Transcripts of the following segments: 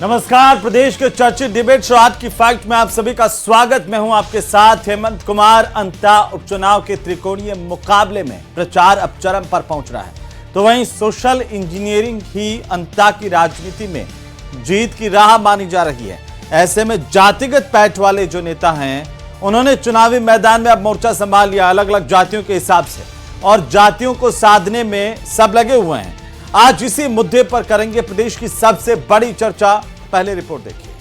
नमस्कार, प्रदेश के चर्चित डिबेट शो आज की फाइट में आप सभी का स्वागत। मैं हूं आपके साथ हेमंत कुमार। अंता उपचुनाव के त्रिकोणीय मुकाबले में प्रचार अब चरम पर पहुंच रहा है, तो वहीं सोशल इंजीनियरिंग ही अंता की राजनीति में जीत की राह मानी जा रही है। ऐसे में जातिगत पैठ वाले जो नेता हैं, उन्होंने चुनावी मैदान में अब मोर्चा संभाल लिया अलग अलग जातियों के हिसाब से, और जातियों को साधने में सब लगे हुए हैं। आज इसी मुद्दे पर करेंगे प्रदेश की सबसे बड़ी चर्चा। पहले रिपोर्ट देखिए।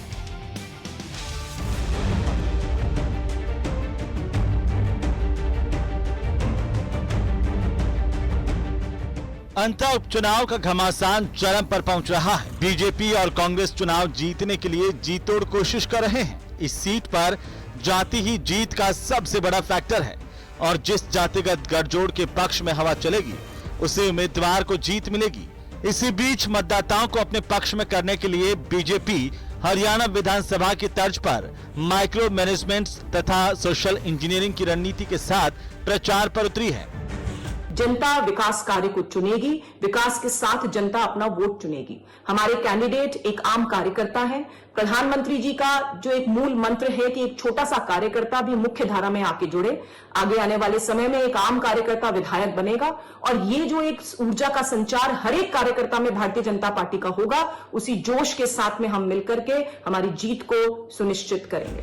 अंता उपचुनाव का घमासान चरम पर पहुंच रहा है। बीजेपी और कांग्रेस चुनाव जीतने के लिए जी तोड़ कोशिश कर रहे हैं। इस सीट पर जाति ही जीत का सबसे बड़ा फैक्टर है, और जिस जातिगत गठजोड़ के पक्ष में हवा चलेगी, उसे उम्मीदवार को जीत मिलेगी। इसी बीच मतदाताओं को अपने पक्ष में करने के लिए बीजेपी हरियाणा विधानसभा की तर्ज पर माइक्रो मैनेजमेंट तथा सोशल इंजीनियरिंग की रणनीति के साथ प्रचार पर उतरी है। जनता विकास कार्य को चुनेगी, विकास के साथ जनता अपना वोट चुनेगी। हमारे कैंडिडेट एक आम कार्यकर्ता है। प्रधानमंत्री जी का जो एक मूल मंत्र है कि एक छोटा सा कार्यकर्ता भी मुख्य धारा में आके जुड़े। आगे आने वाले समय में एक आम कार्यकर्ता विधायक बनेगा, और ये जो एक ऊर्जा का संचार हर एक कार्यकर्ता में भारतीय जनता पार्टी का होगा, उसी जोश के साथ में हम मिलकर के हमारी जीत को सुनिश्चित करेंगे।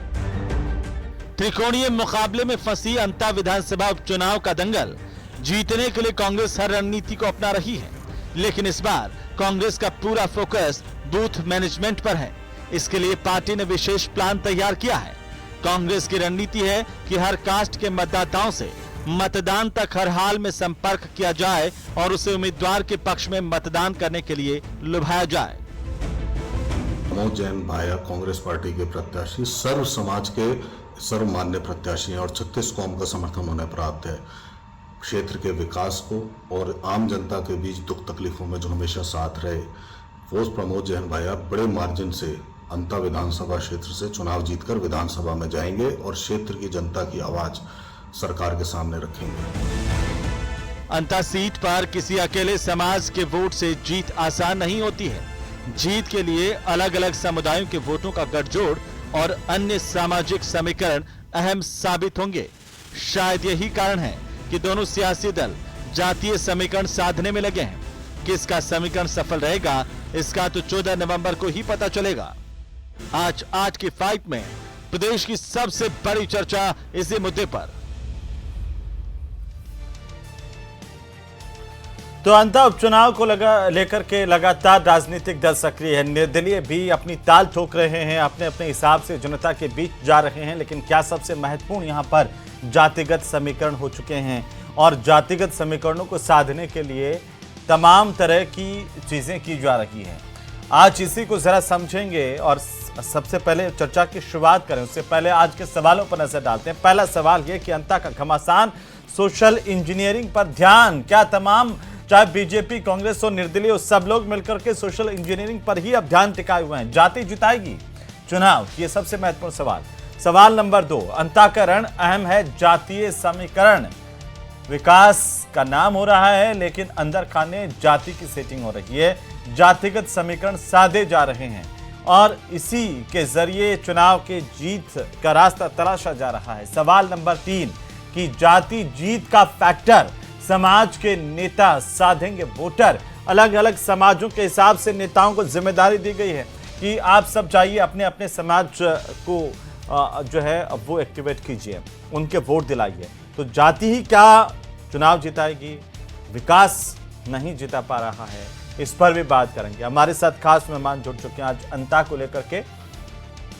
त्रिकोणीय मुकाबले में फंसी अंता विधानसभा उपचुनाव का दंगल जीतने के लिए कांग्रेस हर रणनीति को अपना रही है, लेकिन इस बार कांग्रेस का पूरा फोकस बूथ मैनेजमेंट पर है। इसके लिए पार्टी ने विशेष प्लान तैयार किया है। कांग्रेस की रणनीति है कि हर कास्ट के मतदाताओं से मतदान तक हर हाल में संपर्क किया जाए और उसे उम्मीदवार के पक्ष में मतदान करने के लिए लुभाया जाए। प्रमोद जैन भाया कांग्रेस पार्टी के प्रत्याशी सर्व समाज के सर्वमान्य प्रत्याशी हैं और 36 कौम का समर्थन उन्हें प्राप्त है। क्षेत्र के विकास को और आम जनता के बीच दुख तकलीफों में जो हमेशा साथ रहे, वो प्रमोद जैन भाया बड़े मार्जिन से अंता विधानसभा क्षेत्र से चुनाव जीतकर विधानसभा में जाएंगे और क्षेत्र की जनता की आवाज सरकार के सामने रखेंगे। अंता सीट पर किसी अकेले समाज के वोट से जीत आसान नहीं होती है। जीत के लिए अलग अलग समुदायों के वोटों का गठजोड़ और अन्य सामाजिक समीकरण अहम साबित होंगे। शायद यही कारण है कि दोनों सियासी दल जातीय समीकरण साधने में लगे हैं। किसका समीकरण सफल रहेगा, इसका तो 14 नवंबर को ही पता चलेगा। आज की फाइट में प्रदेश की सबसे बड़ी चर्चा इसी मुद्दे पर। तो अंता उपचुनाव को लेकर के लगातार राजनीतिक दल सक्रिय है। निर्दलीय भी अपनी ताल ठोक रहे हैं, अपने अपने हिसाब से जनता के बीच जा रहे हैं। लेकिन क्या सबसे महत्वपूर्ण यहां पर जातिगत समीकरण हो चुके हैं, और जातिगत समीकरणों को साधने के लिए तमाम तरह की चीजें की जा रही हैं। आज इसी को जरा समझेंगे और सबसे पहले चर्चा की शुरुआत करें। उससे पहले आज के सवालों पर नजर डालते हैं। पहला सवाल यह कि अंता का घमासान सोशल इंजीनियरिंग पर ध्यान, क्या तमाम चाहे बीजेपी, कांग्रेस और निर्दलीय, सब लोग मिलकर के सोशल इंजीनियरिंग पर ही अब ध्यान टिकाए हुए हैं? जाति जिताएगी चुनाव, ये सबसे महत्वपूर्ण सवाल। सवाल नंबर 2, अंता का रण अहम है जातीय समीकरण। विकास का नाम हो रहा है, लेकिन अंदर खाने जाति की सेटिंग हो रही है। जातिगत समीकरण साधे जा रहे हैं, और इसी के जरिए चुनाव के जीत का रास्ता तलाशा जा रहा है। सवाल नंबर 3 कि जाति जीत का फैक्टर, समाज के नेता साधेंगे वोटर। अलग अलग समाजों के हिसाब से नेताओं को जिम्मेदारी दी गई है कि आप सब जाइए अपने अपने समाज को जो है वो एक्टिवेट कीजिए, उनके वोट दिलाइए। तो जाति ही क्या चुनाव जिताएगी? विकास नहीं जिता पा रहा है, इस पर भी बात करेंगे। हमारे साथ खास मेहमान जुड़ चुके हैं आज अंता को लेकर के,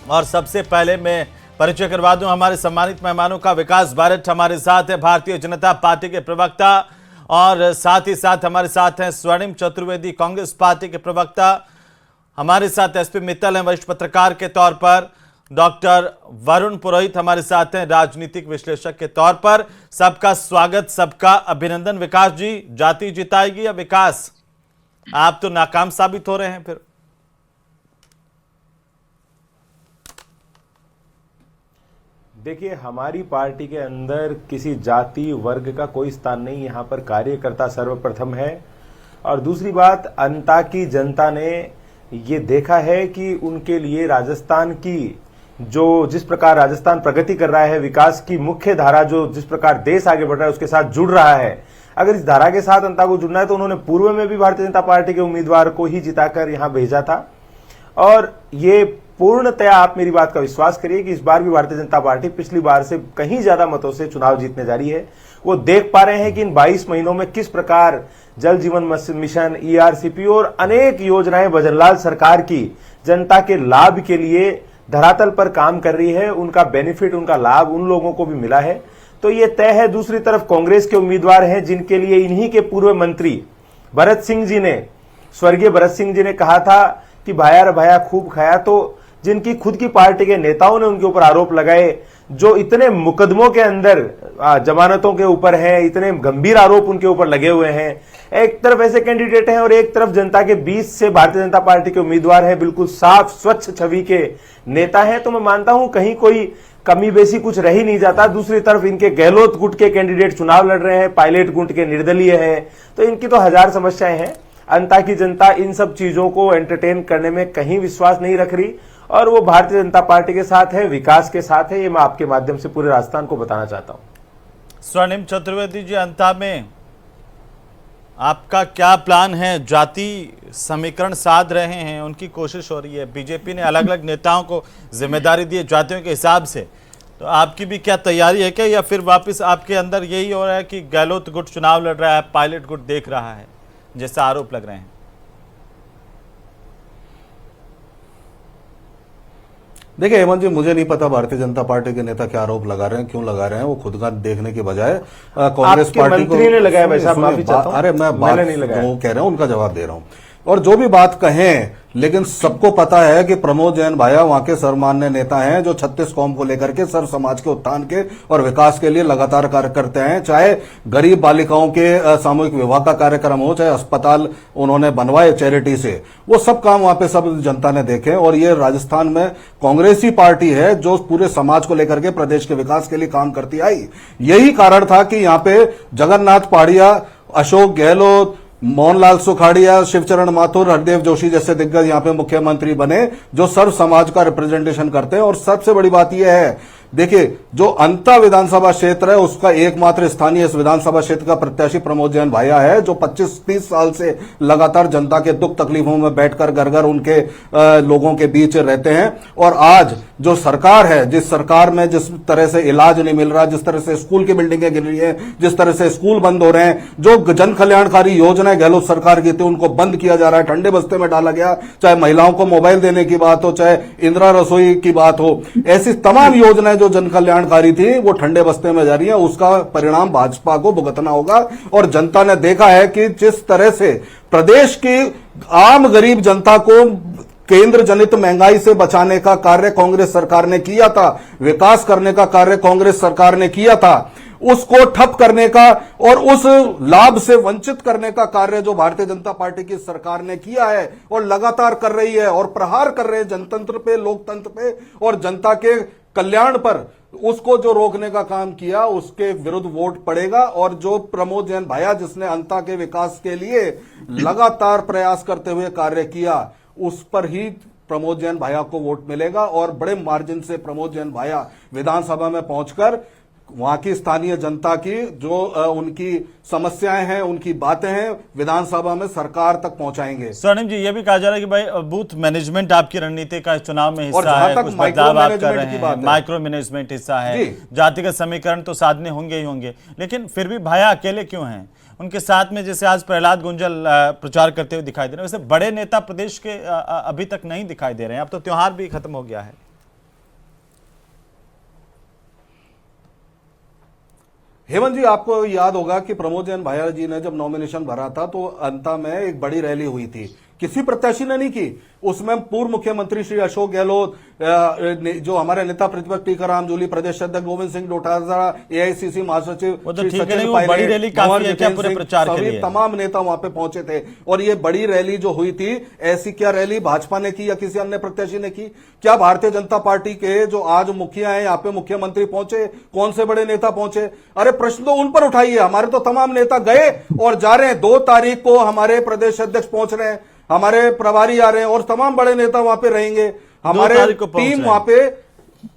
और सबसे पहले मैं परिचय करवा दूं हमारे सम्मानित मेहमानों का। विकास बारट हमारे साथ है, भारतीय जनता पार्टी के प्रवक्ता, और साथ ही साथ हमारे साथ हैं स्वर्णिम चतुर्वेदी, कांग्रेस पार्टी के प्रवक्ता। हमारे साथ एसपी मित्तल हैं, वरिष्ठ पत्रकार के तौर पर। डॉक्टर वरुण पुरोहित हमारे साथ हैं, राजनीतिक विश्लेषक के तौर पर। सबका स्वागत, सबका अभिनंदन। विकास जी, जाति जिताएगी या विकास? आप तो नाकाम साबित हो रहे हैं फिर। देखिए, हमारी पार्टी के अंदर किसी जाति वर्ग का कोई स्थान नहीं। यहाँ पर कार्यकर्ता सर्वप्रथम है, और दूसरी बात, अंता की जनता ने ये देखा है कि उनके लिए राजस्थान की जिस प्रकार राजस्थान प्रगति कर रहा है, विकास की मुख्य धारा जो जिस प्रकार देश आगे बढ़ रहा है उसके साथ जुड़ रहा है, अगर इस धारा के साथ जनता को जुड़ना है तो उन्होंने पूर्व में भी भारतीय जनता पार्टी के उम्मीदवार को ही जिताकर यहां भेजा था। और ये पूर्णतया आप मेरी बात का विश्वास करिए कि इस बार भी भारतीय जनता पार्टी पिछली बार से कहीं ज्यादा मतों से चुनाव जीतने जा रही है। वो देख पा रहे हैं कि इन 22 महीनों में किस प्रकार जल जीवन मिशन, ERCP और अनेक योजनाएं भजनलाल सरकार की जनता के लाभ के लिए धरातल पर काम कर रही है। उनका बेनिफिट, उनका लाभ उन लोगों को भी मिला है, तो ये तय है। दूसरी तरफ कांग्रेस के उम्मीदवार हैं जिनके लिए इन्हीं के पूर्व मंत्री भरत सिंह जी ने, स्वर्गीय भरत सिंह जी ने कहा था कि भाया रे भाया खूब खाया, तो जिनकी खुद की पार्टी के नेताओं ने उनके ऊपर आरोप लगाए, जो इतने मुकदमों के अंदर जमानतों के ऊपर हैं, इतने गंभीर आरोप उनके ऊपर लगे हुए हैं। एक तरफ ऐसे कैंडिडेट हैं और एक तरफ जनता के बीच से भारतीय जनता पार्टी के उम्मीदवार हैं, बिल्कुल साफ स्वच्छ छवि के नेता हैं। तो मैं मानता हूं कहीं कोई कमी बेसी कुछ रह ही नहीं जाता। दूसरी तरफ इनके गहलोत गुट के कैंडिडेट चुनाव लड़ रहे हैं, पायलट गुट के निर्दलीय हैं, तो इनकी तो हजार समस्याएं हैं। अंता की जनता इन सब चीजों को एंटरटेन करने में कहीं विश्वास नहीं रख रही और वो भारतीय जनता पार्टी के साथ है, विकास के साथ है। ये मैं आपके माध्यम से पूरे राजस्थान को बताना चाहता हूं। स्वर्णिम चतुर्वेदी जी, अंता में आपका क्या प्लान है? जाति समीकरण साध रहे हैं, उनकी कोशिश हो रही है, बीजेपी ने अलग अलग नेताओं को जिम्मेदारी दी है जातियों के हिसाब से, तो आपकी भी क्या तैयारी है क्या, या फिर वापस आपके अंदर यही हो रहा है कि गहलोत गुट चुनाव लड़ रहा है, पायलट गुट देख रहा है, जैसा आरोप लग रहे हैं? देखिए हेमंत जी, मुझे नहीं पता भारतीय जनता पार्टी के नेता क्या आरोप लगा रहे हैं, क्यों लगा रहे हैं। वो खुद का देखने के बजाय कांग्रेस पार्टी को ने लगाया। वैसा माफी चाहता हूं, अरे मैं बात नहीं लगाया, वो कह रहे हैं उनका जवाब दे रहा हूं। और जो भी बात कहें, लेकिन सबको पता है कि प्रमोद जैन भाया वहां के सर्वमान्य नेता हैं जो 36 कौम को लेकर के सर्व समाज के उत्थान के और विकास के लिए लगातार कार्य करते हैं। चाहे गरीब बालिकाओं के सामूहिक विवाह का कार्यक्रम हो, चाहे अस्पताल उन्होंने बनवाए चैरिटी से, वो सब काम वहां पे सब जनता ने देखे। और ये राजस्थान में कांग्रेस ही पार्टी है जो पूरे समाज को लेकर के प्रदेश के विकास के लिए काम करती आई। यही कारण था कि यहाँ पे जगन्नाथ पहाड़िया, अशोक गहलोत, मोहनलाल सुखाड़िया, शिवचरण माथुर, हरदेव जोशी जैसे दिग्गज यहाँ पे मुख्यमंत्री बने जो सर्व समाज का रिप्रेजेंटेशन करते हैं। और सबसे बड़ी बात यह है, देखिए जो अंता विधानसभा क्षेत्र है उसका एकमात्र स्थानीय इस विधानसभा क्षेत्र का प्रत्याशी प्रमोद जैन भाया है, जो 25-30 साल से लगातार जनता के दुख तकलीफों में बैठकर घर घर उनके लोगों के बीच रहते हैं। और आज जो सरकार है, जिस सरकार में जिस तरह से इलाज नहीं मिल रहा, जिस तरह से स्कूल की बिल्डिंगें गिर रही है, जिस तरह से स्कूल बंद हो रहे हैं, जो जन कल्याणकारी योजनाएं गहलोत सरकार की थी उनको बंद किया जा रहा है, ठंडे बस्ते में डाला गया। चाहे महिलाओं को मोबाइल देने की बात हो, चाहे इंदिरा रसोई की बात हो, ऐसी तमाम योजनाएं जो जन कल्याणकारी थी वो ठंडे बस्ते में जा रही है। उसका परिणाम भाजपा को भुगतना होगा। और जनता ने देखा है कि जिस तरह से प्रदेश की आम गरीब जनता को केंद्र जनित महंगाई से बचाने का कार्य कांग्रेस सरकार ने किया था, विकास करने का कार्य कांग्रेस सरकार ने किया था, उसको ठप करने का और उस लाभ से वंचित करने का कार्य जो भारतीय जनता पार्टी की सरकार ने किया है और लगातार कर रही है और प्रहार कर रहे हैं जनतंत्र पे, लोकतंत्र पे और जनता के कल्याण पर, उसको जो रोकने का काम किया उसके विरुद्ध वोट पड़ेगा। और जो प्रमोद जैन भाया जिसने अंता के विकास के लिए लगातार प्रयास करते हुए कार्य किया, उस पर ही प्रमोद जैन भाया को वोट मिलेगा। और बड़े मार्जिन से प्रमोद जैन भाया विधानसभा में पहुंचकर वहां की स्थानीय जनता की जो उनकी समस्याएं हैं, उनकी बातें हैं, विधानसभा में सरकार तक पहुंचाएंगे। स्वर्णिम जी, ये भी कहा जा रहा है कि भाई बूथ मैनेजमेंट आपकी रणनीति का चुनाव में हिस्सा है, कुछ बदलाव आप कर रहे हैं, माइक्रो मैनेजमेंट हिस्सा है, जातिगत समीकरण तो साधने होंगे ही होंगे, लेकिन फिर भी भाया अकेले क्यों हैं? उनके साथ में जैसे आज प्रहलाद गुंजल प्रचार करते हुए दिखाई दे रहे हैं, वैसे बड़े नेता प्रदेश के अभी तक नहीं दिखाई दे रहे हैं। अब तो त्योहार भी खत्म हो गया है। हेमंत जी, आपको याद होगा कि प्रमोद जैन भाया जी ने जब नॉमिनेशन भरा था तो अंता में एक बड़ी रैली हुई थी, किसी प्रत्याशी ने नहीं की। उसमें पूर्व मुख्यमंत्री श्री अशोक गहलोत, जो हमारे नेता प्रतिपक्ष टीकाराम जूली, प्रदेश अध्यक्ष गोविंद सिंह डोटासरा, AICC महासचिव तमाम नेता वहां पे पहुंचे थे। और ये बड़ी रैली जो हुई थी, ऐसी क्या रैली भाजपा ने की या किसी अन्य प्रत्याशी ने की? क्या भारतीय जनता पार्टी के जो आज मुखिया हैं, यहाँ पे मुख्यमंत्री पहुंचे, कौन से बड़े नेता पहुंचे? अरे प्रश्न तो उन पर उठाइए। हमारे तो तमाम नेता गए और जा रहे हैं। 2 तारीख को हमारे प्रदेश अध्यक्ष पहुंच रहे हैं, हमारे प्रभारी आ रहे हैं और तमाम बड़े नेता वहां पे रहेंगे। हमारे तारीख को पहुंच टीम रहे हैं। वहां पे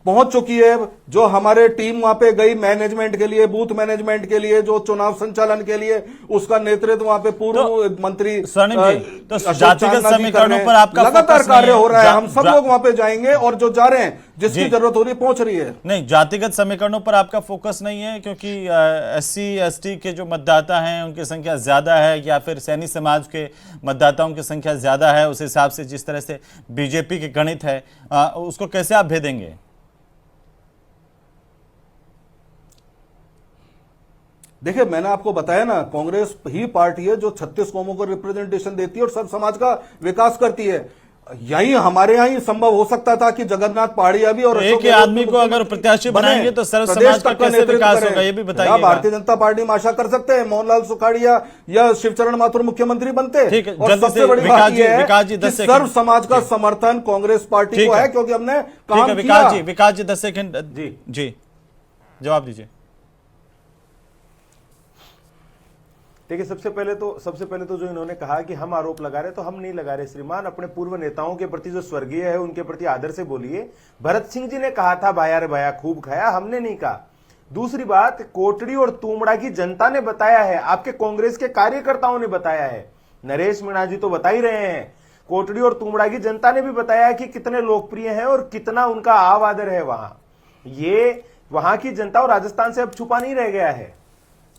पहुंच चुकी है। जो हमारे टीम वहां पे गई मैनेजमेंट के लिए, बूथ मैनेजमेंट के लिए, जो चुनाव संचालन के लिए उसका नेतृत्व वहां पे पूर्व मंत्री स्वर्णिम जी, तो अशोक जातिगत चांदना जी कर समीकरणों रहे हैं। पर आपका लगातार फोकस नहीं कार्य है। हो रहा है। हम सब लोग वहां पे जाएंगे और जो जा रहे हैं, जिसकी जी। जरूरत हो रही है, पहुंच रही है। नहीं, जातिगत समीकरणों पर आपका फोकस नहीं है क्योंकि SC ST के जो मतदाता हैं उनकी संख्या ज्यादा है, या फिर सैनी समाज के मतदाताओं की संख्या ज्यादा है, उस हिसाब से जिस तरह से बीजेपी के गणित है उसको कैसे आप भेदेंगे? देखिए, मैंने आपको बताया ना, कांग्रेस ही पार्टी है जो 36 कौमों को रिप्रेजेंटेशन देती है और सब समाज का विकास करती है। यही हमारे यहाँ ही संभव हो सकता था कि जगन्नाथ पहाड़िया भी और तो एक ही आदमी को अगर प्रत्याशी बनाएंगे तो सर्व समाज का कैसे विकास होगा, ये भी बताइए। भारतीय जनता पार्टी में आशा कर सकते हैं मोहनलाल सुखाड़िया या शिवचरण माथुर मुख्यमंत्री बनते। ठीक है, और जल्दी सबसे से बड़ी विकास बात जी, यह विकास जी है 10 कि सेकंड। सर्व समाज का समर्थन कांग्रेस पार्टी ठीक को है। है, क्योंकि हमने ठीक है, काम विकास जी 10 सेकंड जी जवाब दीजिए। देखिए, सबसे पहले तो जो इन्होंने कहा कि हम आरोप लगा रहे, तो हम नहीं लगा रहे श्रीमान। अपने पूर्व नेताओं के प्रति जो स्वर्गीय है उनके प्रति आदर से बोलिए। भरत सिंह जी ने कहा था भाया रे भाया खूब खाया, हमने नहीं कहा। दूसरी बात, कोटड़ी और तुमड़ा की जनता ने बताया है, आपके कांग्रेस के कार्यकर्ताओं ने बताया है। नरेश मीणा जी तो बता ही रहे हैं, कोटड़ी और तुमड़ा की जनता ने भी बताया है कि कितने लोकप्रिय हैं और कितना उनका आव आदर है वहां। ये वहां की जनता और राजस्थान से अब छुपा नहीं रह गया है।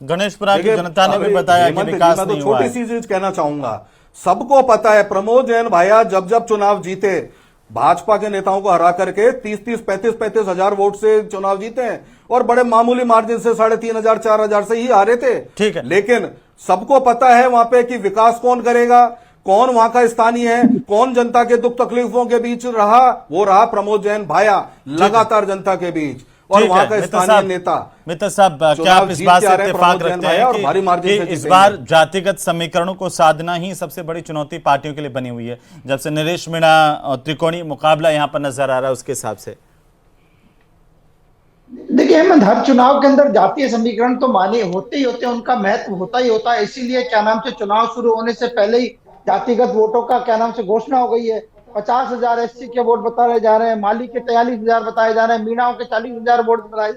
गणेशपुरा की जनता ने भी बताया कि विकास नहीं हुआ है। छोटी सी चीज कहना चाहूंगा, सबको पता है प्रमोद जैन भाया जब चुनाव जीते, भाजपा के नेताओं को हरा करके 30-30, 35-35 हजार वोट से चुनाव जीते हैं और बड़े मामूली मार्जिन से 3,500, 4,000 से ही हारे थे। ठीक है, लेकिन सबको पता है वहां पे कि विकास कौन करेगा, कौन वहां का स्थानीय है, कौन जनता के दुख तकलीफों के बीच रहा, वो रहा प्रमोद जैन भाया, लगातार जनता के बीच। और वहां का स्थानीय नेता। मित्र साहब, क्या आप इस बात से इत्तेफाक रखते हैं कि इस बार जातिगत समीकरणों को साधना ही सबसे बड़ी चुनौती पार्टियों के लिए बनी हुई है, जब से नरेश मीणा और त्रिकोणीय मुकाबला यहां पर नजर आ रहा है उसके हिसाब से? देखिए हेमंत, हर चुनाव के अंदर जातीय समीकरण तो माने होते ही होते हैं, उनका महत्व होता ही होता है। इसीलिए क्या नाम से चुनाव शुरू होने से पहले ही जातिगत वोटों का क्या नाम से घोषणा हो गई है। 50,000 SC के वोट बताए जा रहे हैं, माली के 43,000 बताए जा रहे हैं, मीणाओं के 40,000 वोट बताए,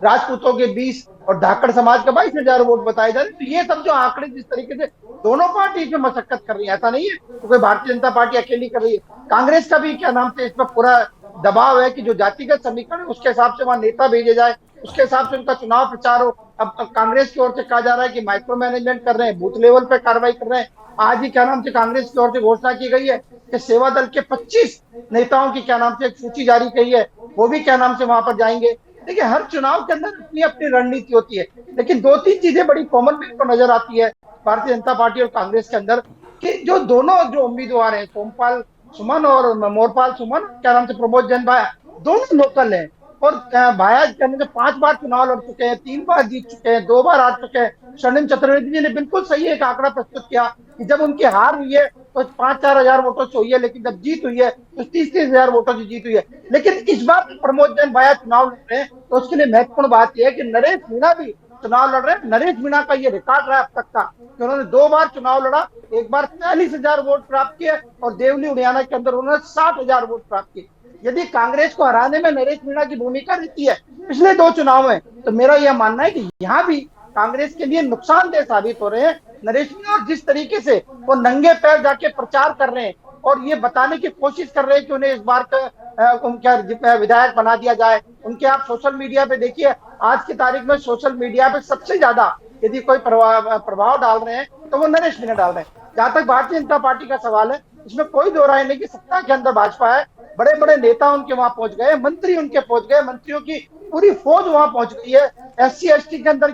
राजपूतों के 20 और धाकड़ समाज के 22,000 वोट बताए जा रहे हैं। तो ये सब जो आंकड़े जिस तरीके से दोनों पार्टी इसमें मशक्कत कर रही है, ऐसा नहीं है तो कोई भारतीय जनता पार्टी अकेली कर रही है। कांग्रेस का भी क्या नाम से इसमें पूरा दबाव है कि जो जातिगत समीकरण उसके हिसाब से वहां नेता भेजे जाए, उसके हिसाब से उनका चुनाव प्रचार हो। अब कांग्रेस की ओर से कहा जा रहा है कि माइक्रो मैनेजमेंट कर रहे हैं, बूथ लेवल पे कार्रवाई कर रहे हैं। आज ही क्या नाम से कांग्रेस की ओर से घोषणा की गई है कि सेवा दल के 25 नेताओं की क्या नाम से एक सूची जारी की है, वो भी क्या नाम से वहां पर जाएंगे। देखिए, हर चुनाव के अंदर अपनी अपनी रणनीति होती है, लेकिन 2-3 चीजें बड़ी कॉमन मेरे को नजर आती है भारतीय जनता पार्टी और कांग्रेस के अंदर, कि जो दोनों जो उम्मीदवार हैं, सोमपाल सुमन और मोरपाल सुमन, क्या नाम से प्रमोद जैन भाया, दोनों लोकल हैं। और भाया कहने से 5 बार चुनाव लड़ चुके हैं, 3 बार जीत चुके हैं, 2 बार हार चुके हैं। स्वर्णिम चतुर्वेदी जी ने बिल्कुल सही एक आंकड़ा प्रस्तुत किया कि जब उनकी हार हुई है तो 5-4 हजार वोटों से हुई है, लेकिन जब जीत हुई है तो 30-30 हजार वोटों की जीत हुई है। लेकिन इस बार प्रमोद जैन भाया चुनाव लड़ रहे हैं तो उसके लिए महत्वपूर्ण बात यह है कि नरेश मीणा भी चुनाव लड़ रहे हैं। नरेश मीणा का ये रिकॉर्ड रहा अब तक का कि उन्होंने 2 बार चुनाव लड़ा, एक बार 40,000 वोट प्राप्त किए और देवली हरियाणा के अंदर उन्होंने 60,000 वोट प्राप्त किए। यदि कांग्रेस को हराने में नरेश मीणा की भूमिका रहती है पिछले 2 चुनाव में, तो मेरा यह मानना है कि यहाँ भी कांग्रेस के लिए नुकसानदेह साबित हो रहे हैं नरेश मीणा। और जिस तरीके से वो नंगे पैर जाके प्रचार कर रहे हैं और ये बताने की कोशिश कर रहे हैं कि उन्हें इस बार का विधायक बना दिया जाए। उनके आप सोशल मीडिया पे देखिए, आज की तारीख में सोशल मीडिया पे सबसे ज्यादा यदि कोई प्रभाव डाल रहे हैं तो वो नरेश मीणा डाल रहे हैं। जहां तक भारतीय जनता पार्टी का सवाल है, इसमें कोई दो राय नहीं कि सत्ता के अंदर भाजपा है, बड़े बड़े नेता उनके वहां पहुंच गए, मंत्री उनके पहुंच गए, मंत्रियों की पूरी फौज वहां पहुंच गई है। SC ST के अंदर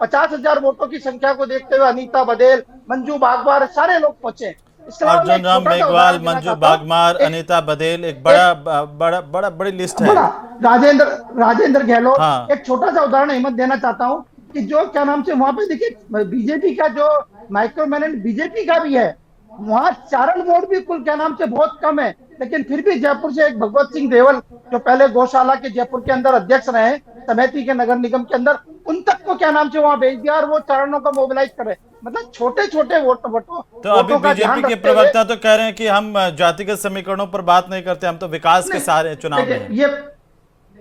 50,000 वोटों की संख्या को देखते हुए अनीता बघेल, मंजू बागमार, सारे लोग पहुंचे। अर्जुन राम मेघवाल, मंजू बागमार, अनीता बघेल, एक बड़ी लिस्ट है। राजेंद्र गहलोत। हाँ। एक छोटा सा उदाहरण हिम्मत देना चाहता हूँ कि जो क्या नाम से वहां पे देखिए बीजेपी का जो माइक्रो मैनेजमेंट बीजेपी का भी है, वहां चारण वोट भी कुल क्या नाम से बहुत कम है, लेकिन फिर भी जयपुर से एक भगवत सिंह देवल जो पहले गौशाला के जयपुर के अंदर अध्यक्ष रहे, समिति के नगर निगम के अंदर, उन तक को क्या नाम से वहां भेज दिया और वो चरणों का मोबिलाइज कर रहे हैं। मतलब छोटे छोटे वोटों तो अभी बीजेपी के प्रवक्ता तो कह रहे हैं कि हम जातिगत समीकरणों पर बात नहीं करते, हम तो विकास के सारे चुनाव में हैं। ये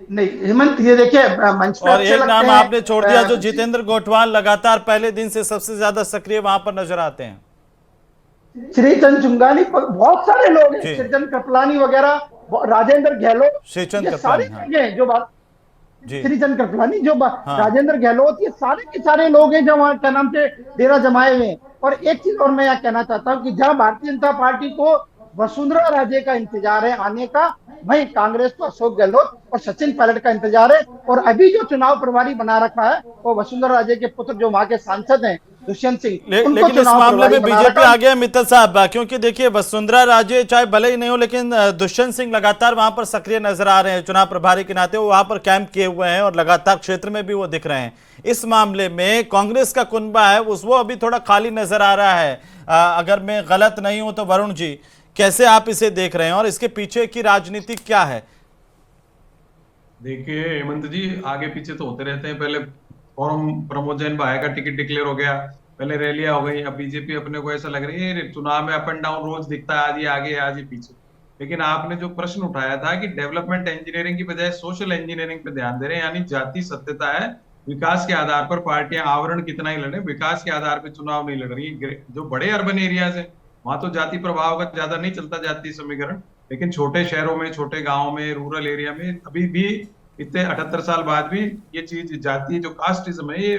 नहीं हेमंत, ये देखिए मंच पे और अच्छे एक नाम लगते हैं। आपने छोड़ दिया जो जितेंद्र गोठवाल लगातार पहले दिन से सबसे ज्यादा सक्रिय वहां पर नजर आते हैं। श्रीचंद चुंगानी, बहुत सारे लोग हैं, जी। श्रीचंद कृपलानी वगैरह, राजेंद्र गहलोत, श्रीचंद ये सारे कृपलानी, हाँ। लोग हैं जो बात, जी श्रीचंद कृपलानी जो हाँ। राजेंद्र गहलोत, ये सारे के सारे लोग हैं जो वहां क्या नाम से डेरा जमाए हुए हैं। और एक चीज और मैं यहाँ कहना चाहता हूँ कि जहां भारतीय जनता पार्टी को वसुंधरा राजे का इंतजार है आने का, वहीं कांग्रेस को अशोक गहलोत और सचिन पायलट का इंतजार है। और अभी जो चुनाव प्रभारी बना रखा है वो वसुंधरा राजे के पुत्र जो वहां के सांसद हैं दुष्यंत सिंह, उनको लेकिन इस चुनाव मामले प्रभारी में बना बीजेपी रखा है। आगे है मित्तल साहब, क्योंकि देखिए वसुंधरा राजे चाहे भले ही नहीं हो, लेकिन दुष्यंत सिंह लगातार वहां पर सक्रिय नजर आ रहे हैं चुनाव प्रभारी के नाते, वो वहां पर कैंप किए हुए हैं और लगातार क्षेत्र में भी वो दिख रहे हैं। इस मामले में कांग्रेस का कुनबा है वो अभी थोड़ा खाली नजर आ रहा है। अगर मैं गलत नहीं हूं तो वरुण जी, कैसे आप इसे देख रहे हैं और इसके पीछे की राजनीति क्या है? देखिए हेमंत जी, आगे पीछे तो होते रहते हैं। पहले फॉर्म प्रमोद जैन भाई का टिकट डिक्लेयर हो गया, पहले रैलियां हो गई, अब बीजेपी अपने को ऐसा लग रही है चुनाव में अप एंड डाउन रोज दिखता है, आज ये आगे आज ये पीछे। लेकिन आपने जो प्रश्न उठाया था कि डेवलपमेंट इंजीनियरिंग की बजाय सोशल इंजीनियरिंग पे ध्यान दे रहे हैं, यानी जाति सत्यता है, विकास के आधार पर पार्टियां आवरण कितना ही लड़े, विकास के आधार पर चुनाव नहीं लड़ रही। जो बड़े अर्बन एरियाज है वहां तो जाति प्रभाव का ज्यादा नहीं चलता जाति समीकरण, लेकिन छोटे शहरों में, छोटे गाँव में, रूरल एरिया में अभी भी इतने 78 साल बाद भी ये चीज जाति जो कास्टिज्म है ये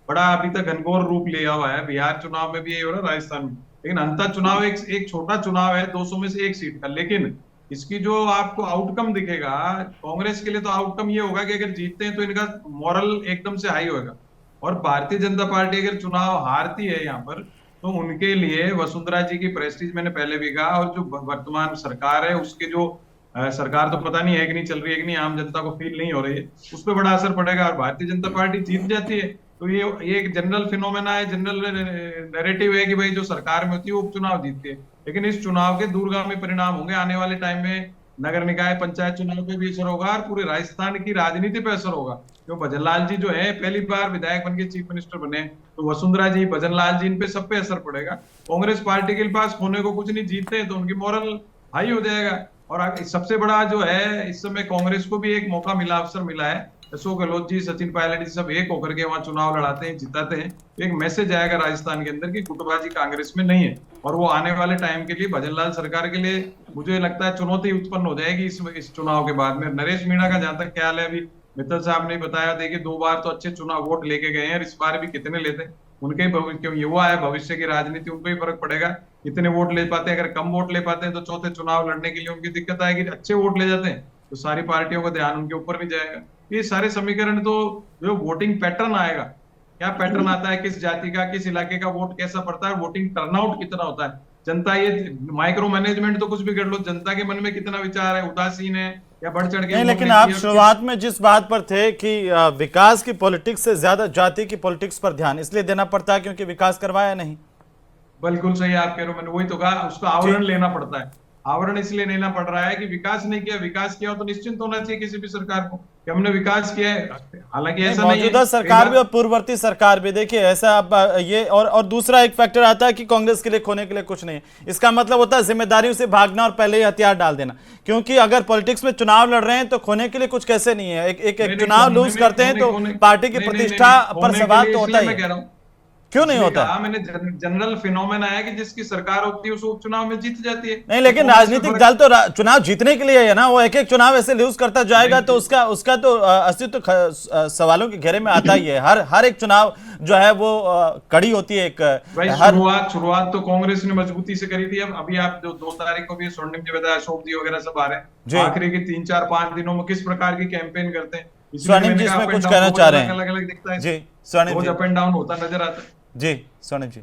बड़ा अभी तक घनघोर रूप लिया हुआ है। बिहार चुनाव में भी यही हो रहा है, राजस्थान में। लेकिन अंतर चुनाव एक छोटा चुनाव है 200 में से 1 सीट का, लेकिन इसकी जो आपको आउटकम दिखेगा कांग्रेस के लिए, तो आउटकम ये होगा कि अगर जीतते हैं तो इनका मॉरल एकदम से हाई होगा। और भारतीय जनता पार्टी अगर चुनाव हारती है यहाँ पर, तो उनके लिए वसुंधरा जी की प्रेस्टीज, मैंने पहले भी कहा, और जो वर्तमान सरकार है उसके जो सरकार तो पता नहीं है कि नहीं चल रही है कि नहीं, आम जनता को फील नहीं हो रही है, उस पर बड़ा असर पड़ेगा। और भारतीय जनता पार्टी जीत जाती है तो ये एक जनरल फिनोमेना है, जनरल नैरेटिव है कि भाई जो सरकार में होती है वो उपचुनाव जीतती है। लेकिन इस चुनाव के दूरगामी परिणाम होंगे आने वाले टाइम में, नगर निकाय पंचायत चुनाव पे भी असर होगा और पूरे राजस्थान की राजनीति पे असर होगा। जो भजनलाल जी जो है पहली बार विधायक बन के चीफ मिनिस्टर बने, तो वसुंधरा जी, भजनलाल जी, इन पे सब पे असर पड़ेगा। कांग्रेस पार्टी के पास खोने को कुछ नहीं, जीतते हैं तो उनकी मॉरल हाई हो जाएगा। और सबसे बड़ा जो है इस समय कांग्रेस को भी एक मौका मिला, अवसर मिला है, अशोक गहलोत जी, सचिन पायलट जी सब एक होकर के वहां चुनाव लड़ाते हैं, जिताते हैं। एक मैसेज आएगा राजस्थान के अंदर कि गुटबाजी कांग्रेस में नहीं है। और वो आने वाले टाइम के लिए भजनलाल सरकार के लिए मुझे लगता है चुनौती उत्पन्न हो जाएगी इस चुनाव के बाद में। नरेश मीणा का जहां तक ख्याल है, अभी मित्तल साहब ने बताया, देखिए 2 बार तो अच्छे चुनाव वोट लेके गए हैं, और इस बार भी कितने लेते हैं उनके क्यों युवा है, भविष्य की राजनीति, उनको ही फर्क पड़ेगा कितने वोट ले पाते हैं। अगर कम वोट ले पाते हैं तो चौथे चुनाव लड़ने के लिए उनकी दिक्कत आएगी। अच्छे वोट ले जाते हैं तो सारी पार्टियों का ध्यान उनके ऊपर भी जाएगा। ये सारे समीकरण, तो जो वोटिंग पैटर्न आएगा, क्या पैटर्न आता है, किस जाति का, किस इलाके का वोट कैसा पड़ता है, वोटिंग टर्नआउट कितना होता है, जनता, ये माइक्रो मैनेजमेंट तो कुछ भी कर लो, जनता के मन में कितना विचार है, उदासीन है या बढ़ चढ़ के। नहीं, लेकिन आप शुरुआत में जिस बात पर थे कि विकास की पॉलिटिक्स से ज्यादा जाति की पॉलिटिक्स पर ध्यान इसलिए देना पड़ता है क्योंकि विकास करवाया नहीं। बिल्कुल सही आप कह रहे हो, मैंने वही तो कहा, उसका आवरण लेना पड़ता है। आवरण इसलिए लेना पड़ रहा है कि विकास नहीं किया, विकास किया हो तो निश्चिंत होना चाहिए किसी भी सरकार को कि हमने विकास किया है। हालांकि ऐसा नहीं है, मौजूदा सरकार भी और पूर्ववर्ती सरकार भी, देखिए ऐसा अब ये और दूसरा एक फैक्टर आता है कि कांग्रेस के लिए खोने के लिए कुछ नहीं है। इसका मतलब होता है जिम्मेदारियों से भागना और पहले ही हथियार डाल देना, क्योंकि अगर पॉलिटिक्स में चुनाव लड़ रहे हैं तो खोने के लिए कुछ कैसे नहीं है। एक चुनाव लूज करते हैं तो पार्टी की प्रतिष्ठा पर सवाल तो होता ही, क्यों नहीं होता? मैंने जनरल फिनोमेना है कि जिसकी सरकार होती है उस उपचुनाव में जीत जाती है। नहीं, लेकिन राजनीतिक दल तो चुनाव जीतने के लिए है ना, वो एक एक चुनाव ऐसे लूज करता जाएगा तो उसका तो अस्तित्व सवालों के घेरे में आता ही है। हर एक चुनाव जो है वो कड़ी होती है। शुरुआत तो कांग्रेस ने मजबूती से करी थी। अब अभी आप 2 तारीख को भी स्वर्णिम जी बताया, अशोक जी वगैरह सब आ रहे हैं, आखिरी के 3-4-5 दिनों में किस प्रकार की कैंपेन करते हैं। स्वर्णिम जी इसमें कुछ कहना चाह रहे हैं? अलग अलग दिखता है जी, स्वर्णिम जी, अप एंड डाउन होता नजर आता है। जी स्वर्णिम जी,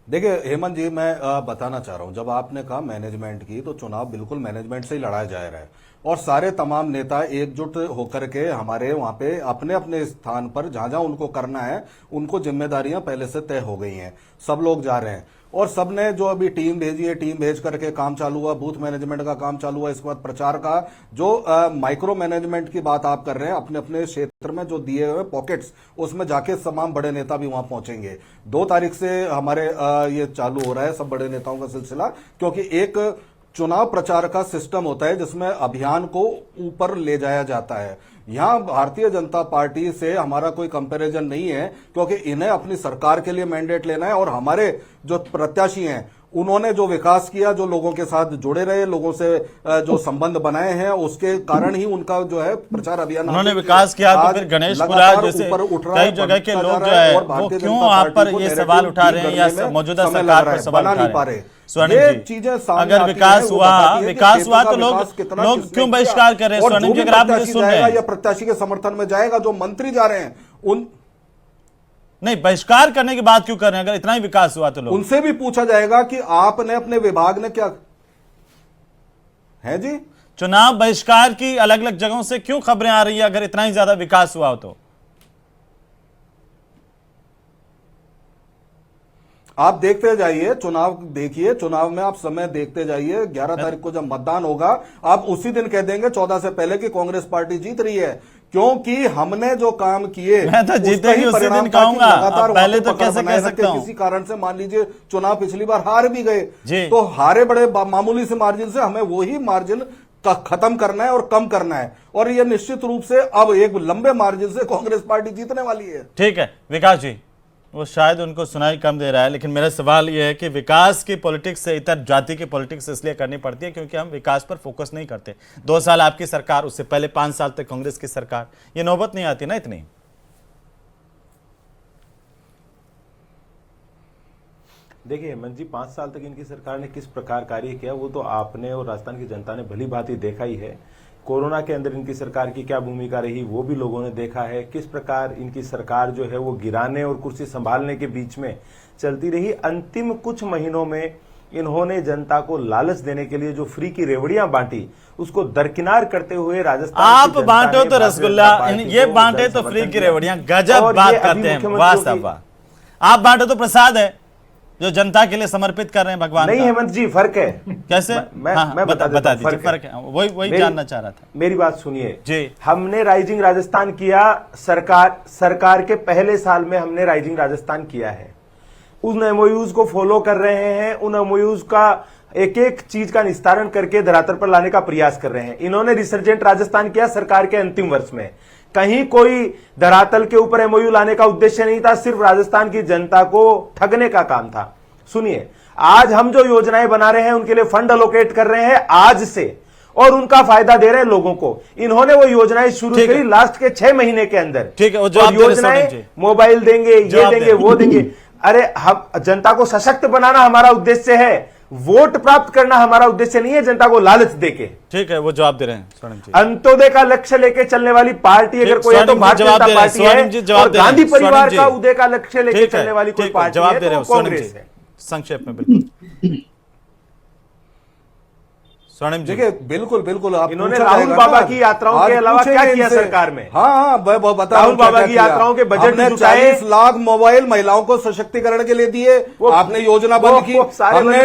देखिए हेमंत जी, मैं बताना चाह रहा हूं, जब आपने कहा मैनेजमेंट की, तो चुनाव बिल्कुल मैनेजमेंट से ही लड़ाया जा रहा है और सारे तमाम नेता एकजुट होकर के हमारे वहां पे अपने अपने स्थान पर जहां जहां उनको करना है, उनको जिम्मेदारियां पहले से तय हो गई हैं, सब लोग जा रहे हैं। और सबने जो अभी टीम भेजी है, टीम भेज करके काम चालू हुआ, बूथ मैनेजमेंट का काम चालू हुआ, इसके बाद प्रचार का जो माइक्रो मैनेजमेंट की बात आप कर रहे हैं, अपने अपने क्षेत्र में जो दिए हुए पॉकेट्स, उसमें जाके तमाम बड़े नेता भी वहां पहुंचेंगे। 2 तारीख से हमारे ये चालू हो रहा है सब बड़े नेताओं का सिलसिला, क्योंकि एक चुनाव प्रचार का सिस्टम होता है जिसमें अभियान को ऊपर ले जाया जाता है। यहां भारतीय जनता पार्टी से हमारा कोई कंपैरिजन नहीं है, क्योंकि इन्हें अपनी सरकार के लिए मैंडेट लेना है और हमारे जो प्रत्याशी हैं उन्होंने जो विकास किया, जो लोगों के साथ जुड़े रहे, लोगों से जो संबंध बनाए हैं, उसके कारण ही उनका जो है प्रचार अभियान उन्होंने विकास किया। तो फिर गणेश पुरा जैसे कई जगह के लोग जो है वो क्यों आप पर ये सवाल उठा रहे हैं या मौजूदा सरकार पर सवाल उठा रहे हैं? स्वर्णिम जी, अगर विकास हुआ तो लोग क्यों बहिष्कार कर रहे हैं? स्वर्णिम जी, अगर आप मुझे सुन रहे हैं, या प्रत्याशी के समर्थन में जाएगा, जो मंत्री जा रहे हैं उन नहीं, बहिष्कार करने की बात क्यों कर रहे हैं? अगर इतना ही विकास हुआ तो लोग उनसे भी पूछा जाएगा कि आपने अपने विभाग ने क्या है जी। चुनाव बहिष्कार की अलग अलग जगहों से क्यों खबरें आ रही है अगर इतना ही ज्यादा विकास हुआ हो तो? आप देखते जाइए, चुनाव देखिए, चुनाव में आप समय देखते जाइए। 11 तारीख को जब मतदान होगा आप उसी दिन कह देंगे 14 से पहले कि कांग्रेस पार्टी जीत रही है, क्योंकि हमने जो काम किए मैं तो जीतेगी उसी दिन कहूंगा, पहले तो कैसे कह सकता हूं? किसी कारण से मान लीजिए चुनाव पिछली बार हार भी गए, तो हारे बड़े मामूली से मार्जिन से, हमें वही मार्जिन का खत्म करना है और कम करना है, और यह निश्चित रूप से अब एक लंबे मार्जिन से कांग्रेस पार्टी जीतने वाली है। ठीक है विकास जी, वो शायद उनको सुनाई कम दे रहा है, लेकिन मेरा सवाल यह है कि विकास की पॉलिटिक्स से इतर जाति की पॉलिटिक्स इसलिए करनी पड़ती है क्योंकि हम विकास पर फोकस नहीं करते। 2 साल आपकी सरकार, उससे पहले 5 साल तक कांग्रेस की सरकार, ये नौबत नहीं आती ना इतनी। देखिए हेमंत जी, 5 साल तक इनकी सरकार ने किस प्रकार कार्य किया वो तो आपने और राजस्थान की जनता ने भली भांति देखा ही है। कोरोना के अंदर इनकी सरकार की क्या भूमिका रही वो भी लोगों ने देखा है। किस प्रकार इनकी सरकार जो है वो गिराने और कुर्सी संभालने के बीच में चलती रही। अंतिम कुछ महीनों में इन्होंने जनता को लालच देने के लिए जो फ्री की रेवड़ियां बांटी उसको दरकिनार करते हुए राजस्थान आप बांटो तो रसगुल्ला, ये बांटे तो फ्री की रेवड़ियां, गजब बात करते हैं, वाह साहब वाह। आप बांटो तो प्रसाद है जो जनता के लिए समर्पित कर रहे हैं भगवान। नहीं हेमंत जी, फर्क है। कैसे? मैं बता दीजिए फर्क है, वही जानना चाह रहा था। मेरी बात सुनिए जी। हमने राइजिंग राजस्थान किया, सरकार के पहले साल में हमने राइजिंग राजस्थान किया है। उन एमओयूज को फॉलो कर रहे हैं, उन एमओयूज का एक एक चीज का निस्तारण करके धरातल पर लाने का प्रयास कर रहे हैं। इन्होंने रिसर्जेंट राजस्थान किया सरकार के अंतिम वर्ष में। कहीं कोई धरातल के ऊपर एमओयू लाने का उद्देश्य नहीं था, सिर्फ राजस्थान की जनता को ठगने का काम था। सुनिए, आज हम जो योजनाएं बना रहे हैं उनके लिए फंड अलोकेट कर रहे हैं आज से, और उनका फायदा दे रहे हैं लोगों को। इन्होंने वो योजनाएं शुरू करी लास्ट के 6 महीने के अंदर। ठीक है, वो योजनाएं मोबाइल देंगे, ये देंगे, वो देंगे। अरे हम जनता को सशक्त बनाना हमारा उद्देश्य है, वोट प्राप्त करना हमारा उद्देश्य नहीं है जनता को लालच देके। ठीक है, वो जवाब दे रहे हैं स्वर्णिम जी। अंत्योदय का लक्ष्य लेके चलने वाली पार्टी अगर कोई है तो भारतीय जनता पार्टी है, और गांधी परिवार का उदय का लक्ष्य लेके चलने वाली कोई पार्टी है तो कांग्रेस है। संक्षेप में बिल्कुल स्वर्णिम जी। देखिए बिल्कुल बिल्कुल, आप इन्होंने राहुल बाबा की यात्राओं के अलावा क्या किया सरकार में? हाँ बता, राहुल बाबा की यात्राओं के बजट में 40 लाख मोबाइल महिलाओं को सशक्तिकरण के लिए दिए। आपने योजना बंद की, हमने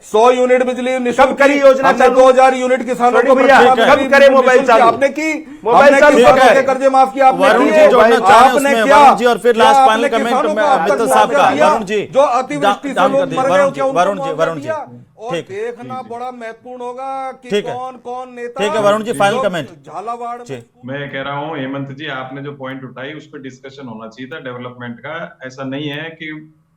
100 यूनिट बिजली निःशुल्क करी योजना, 2000 यूनिट किसानों को कब करे मोबाइल चालू? आपने की, मोबाइल किसानों के कर्जे माफ किया आपने, वरुण जी, और फिर लास्ट फाइनल कमेंट मित्तल साहब का। वरुण जी, जो अतिवृष्टि से लोग मर गए, क्या वरुण जी और देखना बड़ा महत्वपूर्ण होगा कि कौन नेता। ठीक है वरुण जी, फाइनल कमेंट। झालावाड़ में मैं कह रहा हूँ हेमंत जी, आपने जो पॉइंट उठाई उस पर डिस्कशन होना चाहिए था डेवलपमेंट का। ऐसा नहीं है कि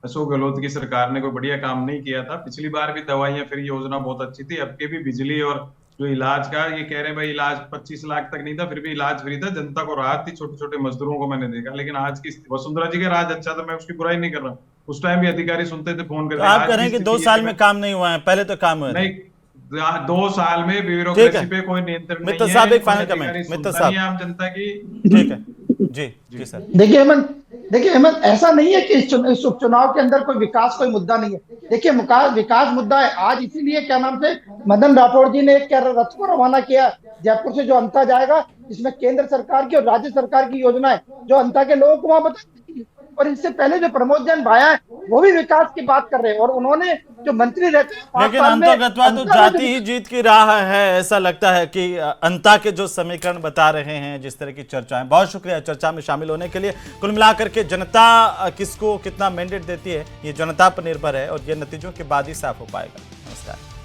अशोक गहलोत की सरकार ने कोई बढ़िया काम नहीं किया था। पिछली बार भी दवाइयां फ्री योजना बहुत अच्छी थी, अब के भी बिजली और जो इलाज का ये कह रहे भाई इलाज 25 लाख तक नहीं था, फिर भी इलाज फ्री था, जनता को राहत थी, छोटे छोटे मजदूरों को मैंने देखा। लेकिन आज की वसुंधरा जी का राज अच्छा था, मैं उसकी बुराई नहीं कर रहा, उस टाइम भी अधिकारी सुनते थे फोन करके। आप कह रहे हैं कि 2 साल में काम नहीं हुआ है, पहले तो काम हुआ नहीं। 2 साल में ब्यूरोक्रेसी पे कोई नियंत्रण नहीं है। मित्तल साहब एक फाइनल कमेंट, मित्तल साहब आम जनता की। ठीक है जी सर। देखिए हेमंत, ऐसा नहीं है कि इस उपचुनाव के अंदर कोई विकास कोई मुद्दा नहीं है। देखिए विकास मुद्दा है। आज इसीलिए क्या नाम से मदन राठौड़ जी ने एक रथ को रवाना किया जयपुर से, जो अंता जाएगा, जिसमें केंद्र सरकार की और राज्य सरकार की योजनाएं जो अंता के लोगों को वहां बताएंगे। और इनसे पहले जो प्रमोद जैन भाया है वो भी विकास की बात कर रहे हैं, और उन्होंने जो मंत्री रहते हैं 5 लेकिन साल में, अंतर्गतवा तो अंतर में जाति जो- ही जीत की राह है, ऐसा लगता है कि अंता के जो समीकरण बता रहे हैं, जिस तरह की चर्चाएं। बहुत शुक्रिया चर्चा में शामिल होने के लिए। कुल मिलाकर के जनता किसको कितना मैंडेट देती है, ये जनता पर निर्भर है और ये नतीजों के बाद ही साफ हो पाएगा। नमस्कार।